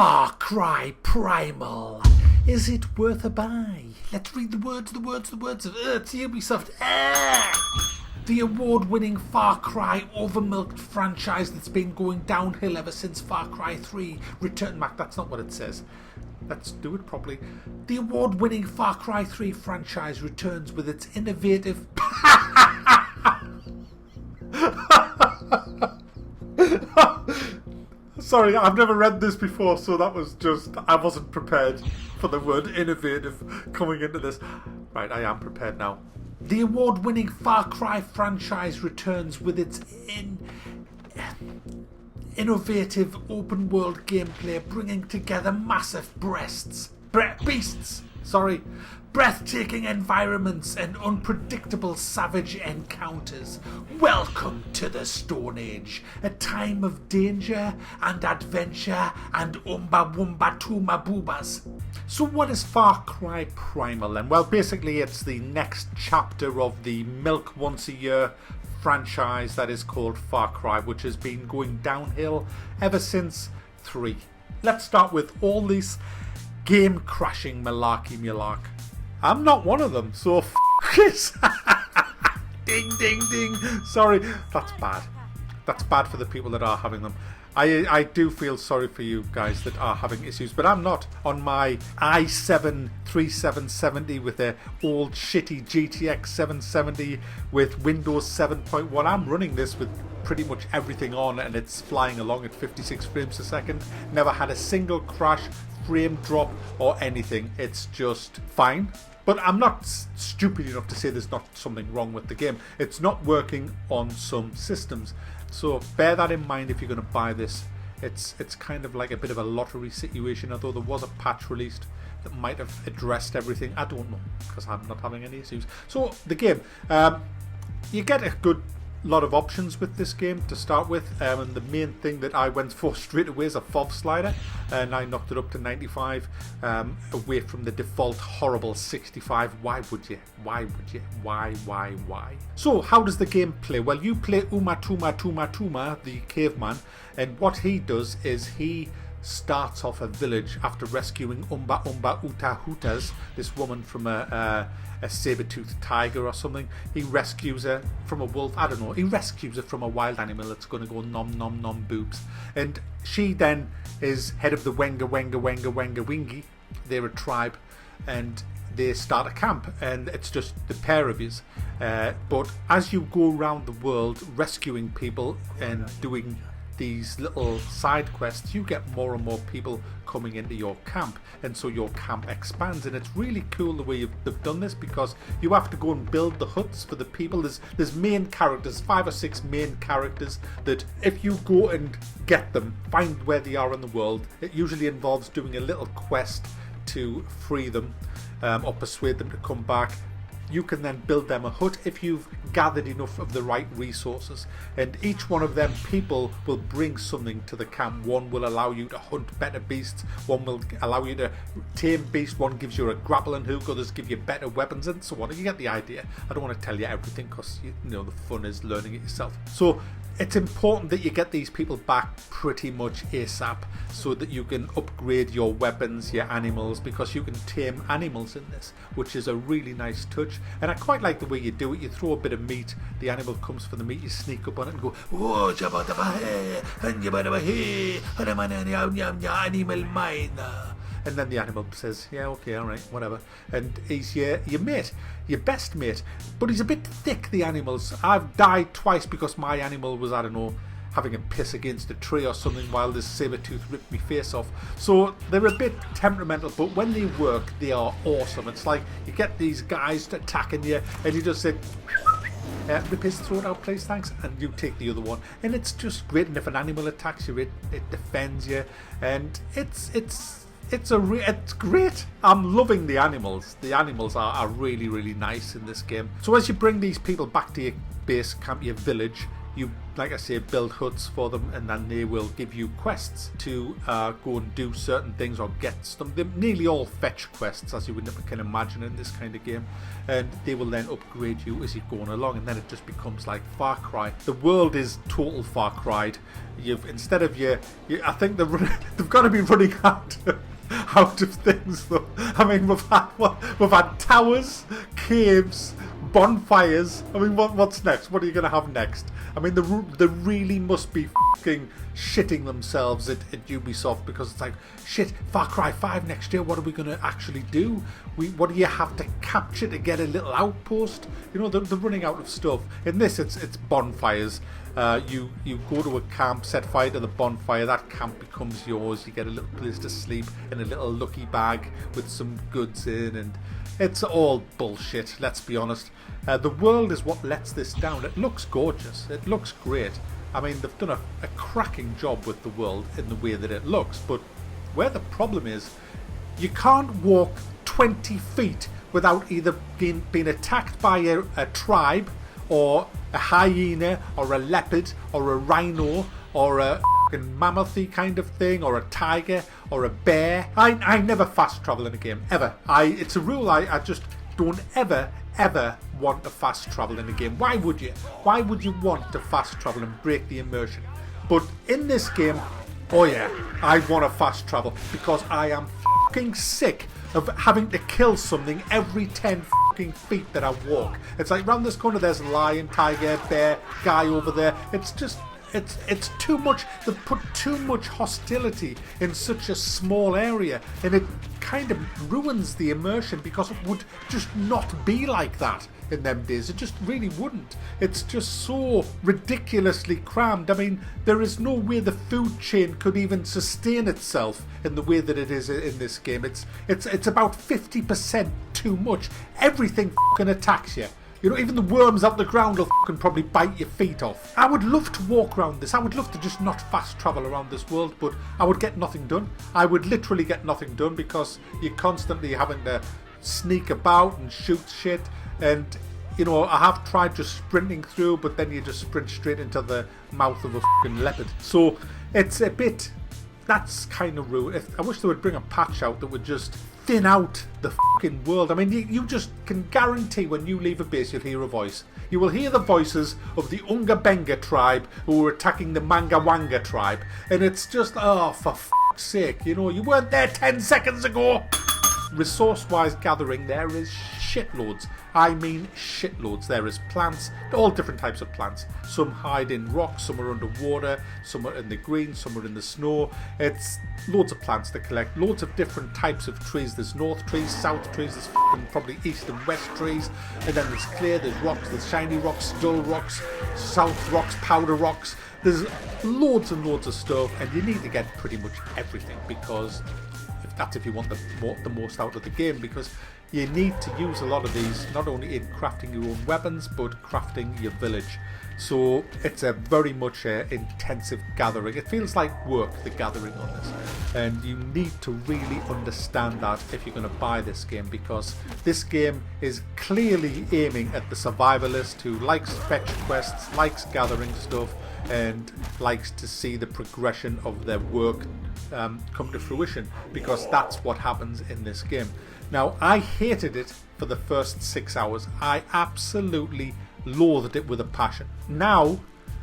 Far Cry Primal. Is it worth a buy? Let's read the words of it's Ubisoft. The award-winning Far Cry overmilked franchise that's been going downhill ever since Far Cry 3 returned. Mac, that's not what it says. Let's do it properly. The award-winning Far Cry 3 franchise returns with its innovative... Sorry, I've never read this before, so that was just... I wasn't prepared for the word innovative coming into this. Right, I am prepared now. The award-winning Far Cry franchise returns with its innovative open-world gameplay, bringing together massive breathtaking environments and unpredictable savage encounters. Welcome to the Stone Age, a time of danger and adventure and umba wumba tuma boobas. So what is Far Cry Primal then? Well, basically it's the next chapter of the milk once a year franchise that is called Far Cry, which has been going downhill ever since 3. Let's start with all this game crashing malarkey. I'm not one of them, so f*** it. Ding, ding, ding. Sorry, that's bad. That's bad for the people that are having them. I do feel sorry for you guys that are having issues, but I'm not. On my i7 3770 with their old shitty GTX 770 with Windows 7.1, I'm running this with pretty much everything on and it's flying along at 56 frames a second. Never had a single crash, frame drop or anything. It's just fine. But I'm not stupid enough to say there's not something wrong with the game. It's not working on some systems. So bear that in mind if you're going to buy this. It's kind of like a bit of a lottery situation, although there was a patch released that might have addressed everything. I don't know, because I'm not having any issues. So the game, you get a good lot of options with this game to start with, and the main thing that I went for straight away is a FOV slider, and I knocked it up to 95, away from the default horrible 65. Why would you? Why? So how does the game play? Well, you play Tuma, the caveman, and what he does is he starts off a village after rescuing Umba Uta Hutas, this woman from a saber-toothed tiger or something. He rescues her from a wolf, I don't know, he rescues her from a wild animal that's going to go nom nom nom boobs. And she then is head of the Wenga Wingy. They're a tribe and they start a camp, and it's just the pair of yous. But as you go around the world rescuing people and doing these little side quests, you get more and more people coming into your camp, and so your camp expands. And it's really cool the way they've done this, because you have to go and build the huts for the people. There's main characters, 5 or 6 main characters that if you go and get them, find where they are in the world, it usually involves doing a little quest to free them or persuade them to come back. You can then build them a hut if you've gathered enough of the right resources, and each one of them people will bring something to the camp. One will allow you to hunt better beasts, one will allow you to tame beasts, one gives you a grappling hook, others give you better weapons, and so on. You get the idea. I don't want to tell you everything because you know the fun is learning it yourself. So it's important that you get these people back pretty much ASAP so that you can upgrade your weapons, your animals, because you can tame animals in this, which is a really nice touch. And I quite like the way you do it. You throw a bit of meat, the animal comes for the meat, you sneak up on it and go, oh, animal mine. And then the animal says, yeah, okay, alright, whatever. And he's your mate, your best mate. But he's a bit thick, the animals. I've died twice because my animal was, I don't know, having a piss against a tree or something while this saber-tooth ripped me face off. So they're a bit temperamental, but when they work, they are awesome. It's like you get these guys attacking you and you just say, rip his throat out please, thanks, and you take the other one, and it's just great. And if an animal attacks you, it defends you, and it's great. I'm loving the animals. The animals are really, really nice in this game. So as you bring these people back to your base camp, your village, you like I say, build huts for them, and then they will give you quests to go and do certain things or get some. They're nearly all fetch quests, as you can imagine in this kind of game, and they will then upgrade you as you're going along, and then it just becomes like Far Cry. The world is total Far Cry. Instead of I think they've got to be running out of things though. I mean, we've had towers, caves, bonfires. I mean, what's next? What are you going to have next? I mean, they really must be fucking shitting themselves at Ubisoft, because it's like, shit, Far Cry 5 next year, what are we going to actually do? What do you have to capture to get a little outpost? You know, they're running out of stuff. In this, it's bonfires. You go to a camp, set fire to the bonfire, that camp becomes yours, you get a little place to sleep in a little lucky bag with some goods in, and it's all bullshit, let's be honest. The world is what lets this down. It looks gorgeous, it looks great. I mean, they've done a cracking job with the world in the way that it looks, but where the problem is, you can't walk 20 feet without either being attacked by a tribe, or a hyena, or a leopard, or a rhino, or a fucking mammothy kind of thing, or a tiger, or a bear. I never fast travel in a game, ever. It's a rule I just don't ever want to fast travel in a game. Why would you? Why would you want to fast travel and break the immersion? But in this game, oh yeah, I want to fast travel, because I am fucking sick of having to kill something every 10 fucking feet that I walk. It's like, round this corner there's a lion, tiger, bear, guy over there. It's just, it's too much. They've put too much hostility in such a small area, and it kind of ruins the immersion, because it would just not be like that in them days. It just really wouldn't. It's just so ridiculously crammed. I mean, there is no way the food chain could even sustain itself in the way that it is in this game. It's about 50% too much. Everything fucking attacks you. You know, even the worms out the ground will fucking probably bite your feet off. I would love to walk around this. I would love to just not fast travel around this world, but I would get nothing done. I would literally get nothing done, because you're constantly having to sneak about and shoot shit. And, you know, I have tried just sprinting through, but then you just sprint straight into the mouth of a fucking leopard. So it's a bit, that's kind of rude. I wish they would bring a patch out that would just thin out the fucking world. I mean, you just can guarantee when you leave a base you'll hear a voice. You will hear the voices of the Unga Benga tribe who were attacking the Mangawanga tribe, and it's just, oh, for fuck's sake, you know, you weren't there 10 seconds ago. Resource-wise gathering, there is shitloads. I mean shitloads. There is plants, all different types of plants. Some hide in rocks, some are underwater, some are in the green, some are in the snow. It's loads of plants to collect, loads of different types of trees. There's north trees, south trees, there's probably east and west trees, and then there's clear, there's rocks, there's shiny rocks, dull rocks, south rocks, powder rocks. There's loads and loads of stuff, and you need to get pretty much everything, because that's if you want the most out of the game, because you need to use a lot of these, not only in crafting your own weapons, but crafting your village. So it's a very much intensive gathering. It feels like work, the gathering on this, and you need to really understand that if you're going to buy this game, because this game is clearly aiming at the survivalist who likes fetch quests, likes gathering stuff, and likes to see the progression of their work come to fruition, because that's what happens in this game. Now, I hated it for the first 6 hours. I absolutely loathed it with a passion. Now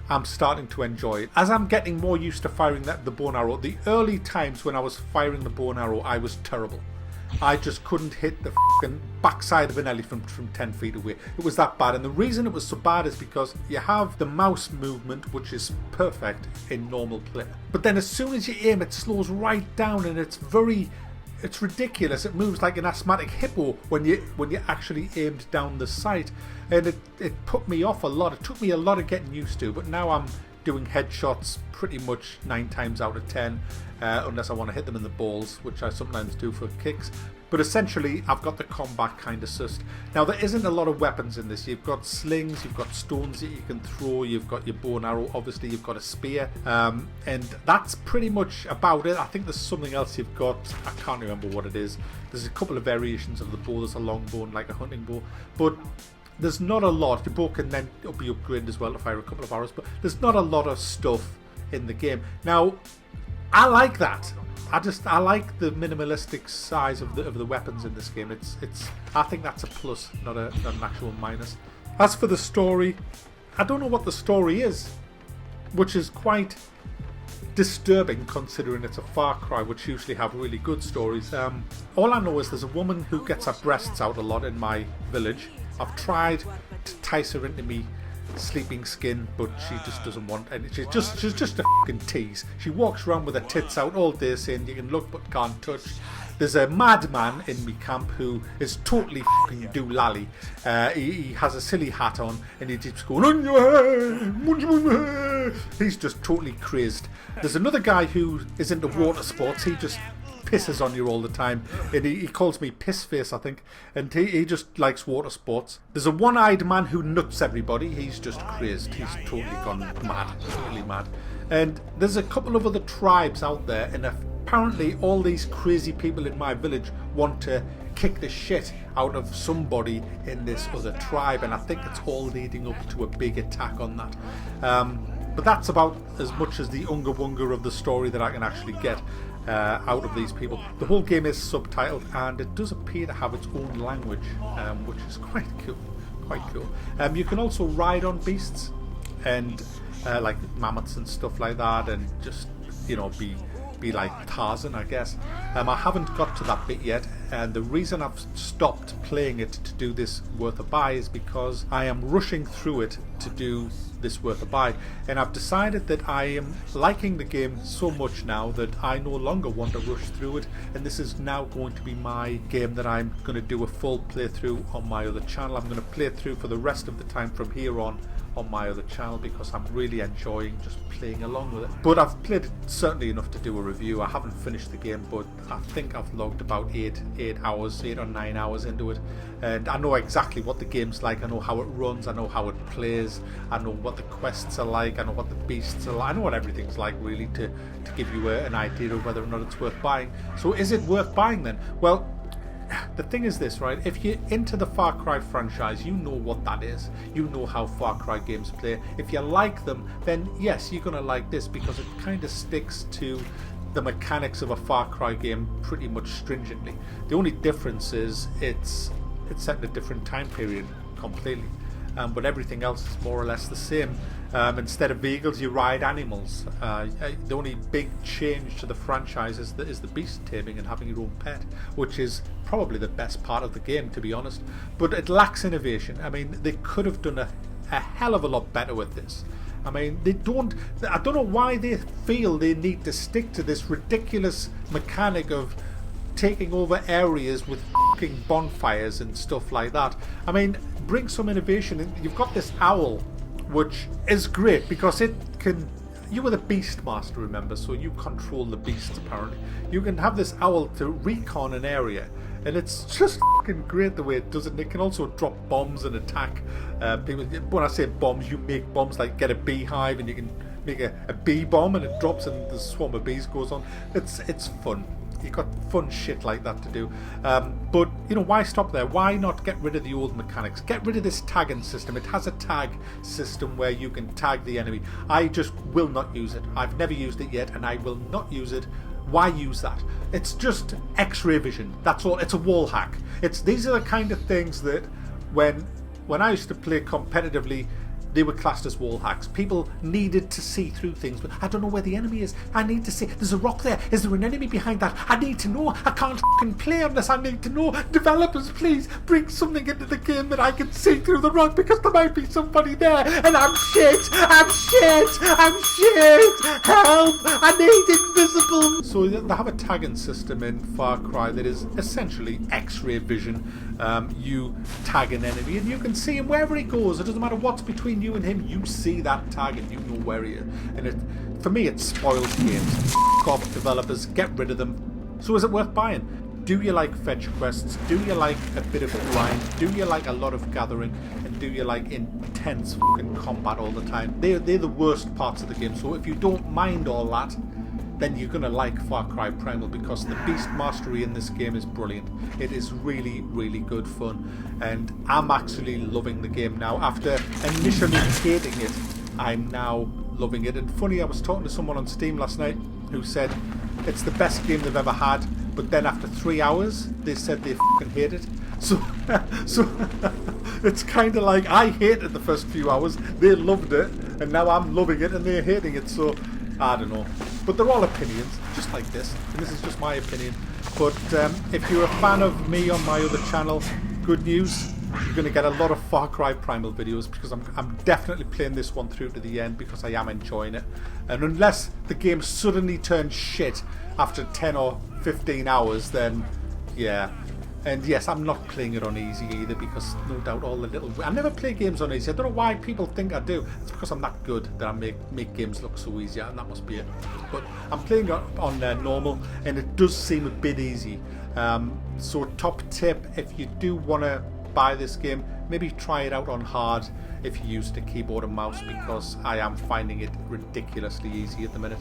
I'm starting to enjoy it as I'm getting more used to firing the bow and arrow. The early times when I was firing the bow and arrow, I was terrible. I just couldn't hit the fucking backside of an elephant from 10 feet away. It was that bad, and the reason it was so bad is because you have the mouse movement, which is perfect in normal play, but then as soon as you aim, it slows right down, and it's ridiculous. It moves like an asthmatic hippo when you actually aimed down the sight, and it put me off a lot. It took me a lot of getting used to, but now I'm doing headshots pretty much 9 times out of 10, unless I want to hit them in the balls, which I sometimes do for kicks. But essentially, I've got the combat kind of sussed. Now, there isn't a lot of weapons in this. You've got slings, you've got stones that you can throw, you've got your bow and arrow, obviously you've got a spear, and that's pretty much about it. I think there's something else you've got, I can't remember what it is. There's a couple of variations of the bow. There's a long bow and like a hunting bow, but there's not a lot. Your boat can then be upgraded as well to fire a couple of arrows, but there's not a lot of stuff in the game. Now, I like that. I like the minimalistic size of the weapons in this game. I think that's a plus, not an actual minus. As for the story, I don't know what the story is, which is quite disturbing considering it's a Far Cry, which usually have really good stories. All I know is there's a woman who gets her breasts out a lot in my village. I've tried to entice her into me sleeping skin, but she just doesn't want any. She's just a fucking tease. She walks around with her tits out all day saying you can look but can't touch. There's a madman in me camp who is totally fucking doolally. He has a silly hat on and he keeps going on your hair. He's just totally crazed. There's another guy who is into water sports. He just pisses on you all the time, and he calls me piss face, I think, and he just likes water sports. There's a one-eyed man who nuts everybody. He's just crazed. He's totally gone mad, totally mad. And there's a couple of other tribes out there, and apparently all these crazy people in my village want to kick the shit out of somebody in this other tribe, and I think it's all leading up to a big attack on that. But that's about as much as the unga wunga of the story that I can actually get out of these people. The whole game is subtitled, and it does appear to have its own language, which is quite cool. You can also ride on beasts, and like mammoths and stuff like that, and just, you know, be like Tarzan, I guess. I haven't got to that bit yet, and the reason I've stopped playing it to do this Worthabuy is because I am rushing through it to do this Worthabuy, and I've decided that I am liking the game so much now that I no longer want to rush through it, and this is now going to be my game that I'm going to do a full playthrough on my other channel. I'm going to play through for the rest of the time from here on my other channel, because I'm really enjoying just playing along with it. But I've played it certainly enough to do a review. I haven't finished the game, but I think I've logged about 8 or 9 hours into it, and I know exactly what the game's like. I know how it runs, I know how it plays, I know what the quests are like, I know what the beasts are like, I know what everything's like, really, to give you an idea of whether or not it's worth buying. So is it worth buying then? Well, the thing is this, right? If you're into the Far Cry franchise, you know what that is. You know how Far Cry games play. If you like them, then yes, you're going to like this, because it kind of sticks to the mechanics of a Far Cry game pretty much stringently. The only difference is it's set in a different time period completely. But everything else is more or less the same. Instead of vehicles, you ride animals. The only big change to the franchise is the beast taming and having your own pet, which is probably the best part of the game, to be honest. But it lacks innovation. I mean, they could have done a hell of a lot better with this. I mean, I don't know why they feel they need to stick to this ridiculous mechanic of taking over areas with fucking bonfires and stuff like that. I mean, bring some innovation. You've got this owl, which is great because it can. You were the beast master, remember, so you control the beasts apparently. You can have this owl to recon an area, and it's just fucking great the way it does it. And it can also drop bombs and attack people. When I say bombs, you make bombs like get a beehive and you can make a bee bomb and it drops and the swarm of bees goes on. It's fun. You've got fun shit like that to do. But, you know, why stop there? Why not get rid of the old mechanics? Get rid of this tagging system. It has a tag system where you can tag the enemy. I just will not use it. I've never used it yet, and I will not use it. Why use that? It's just X-ray vision. That's all. It's a wall hack. These are the kind of things that when I used to play competitively, they were classed as wall hacks. People needed to see through things, but I don't know where the enemy is. I need to see. There's a rock there. Is there an enemy behind that? I need to know. I can't fucking play unless I need to know. Developers, please bring something into the game that I can see through the rock, because there might be somebody there and I'm shit. I'm shit. Help. I need invisible. So they have a tagging system in Far Cry that is essentially X-ray vision. You tag an enemy and you can see him wherever he goes. It doesn't matter what's between you and him, you see that tag and you know where he is. And for me, it spoils games. F*** off developers, get rid of them. So is it worth buying? Do you like fetch quests? Do you like a bit of grind? Do you like a lot of gathering? And do you like intense fucking combat all the time? They're the worst parts of the game. So if you don't mind all that, then you're going to like Far Cry Primal, because the beast mastery in this game is brilliant. It is really, really good fun, and I'm actually loving the game now. After initially hating it, I'm now loving it. And funny, I was talking to someone on Steam last night who said it's the best game they've ever had, but then after 3 hours they said they fucking hate it. So it's kind of like I hated the first few hours, they loved it, and now I'm loving it and they're hating it. So I don't know, but they're all opinions, just like this, and this is just my opinion. But if you're a fan of me on my other channel, good news, you're going to get a lot of Far Cry Primal videos, because I'm definitely playing this one through to the end, because I am enjoying it. And unless the game suddenly turns shit after 10 or 15 hours, then yeah. And yes, I'm not playing it on easy either, because no doubt all the little... I never play games on easy. I don't know why people think I do. It's because I'm that good that I make games look so easy, and that must be it. But I'm playing on normal, and it does seem a bit easy. So top tip, if you do want to buy this game, maybe try it out on hard if you use the keyboard and mouse, because I am finding it ridiculously easy at the minute.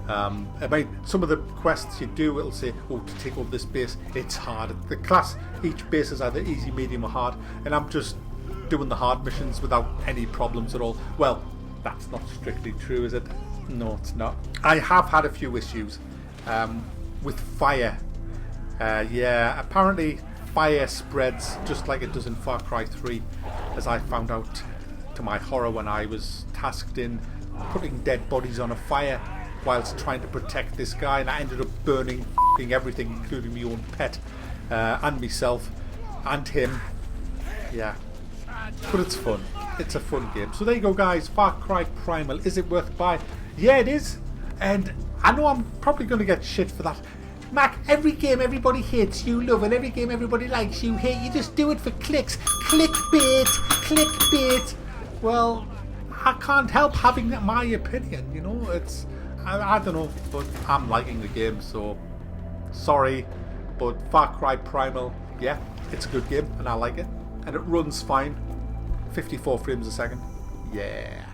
I mean, some of the quests you do, it'll say, oh, to take over this base, it's hard. The class, each base is either easy, medium or hard, and I'm just doing the hard missions without any problems at all. Well, that's not strictly true, is it? No, it's not. I have had a few issues with fire. Yeah, apparently fire spreads just like it does in Far Cry 3, as I found out to my horror when I was tasked in putting dead bodies on a fire whilst trying to protect this guy, and I ended up burning everything, including my own pet, and myself, and him. Yeah, but it's fun. It's a fun game. So there you go, guys. Far Cry Primal. Is it worth a buy? Yeah, it is. And I know I'm probably going to get shit for that. Mac, every game everybody hates, you love, and every game everybody likes, you hate. You just do it for clicks. Clickbait. Clickbait. Well, I can't help having my opinion, you know. It's... I don't know, but I'm liking the game, so sorry. But Far Cry Primal, yeah, it's a good game, and I like it. And it runs fine. 54 frames a second. Yeah.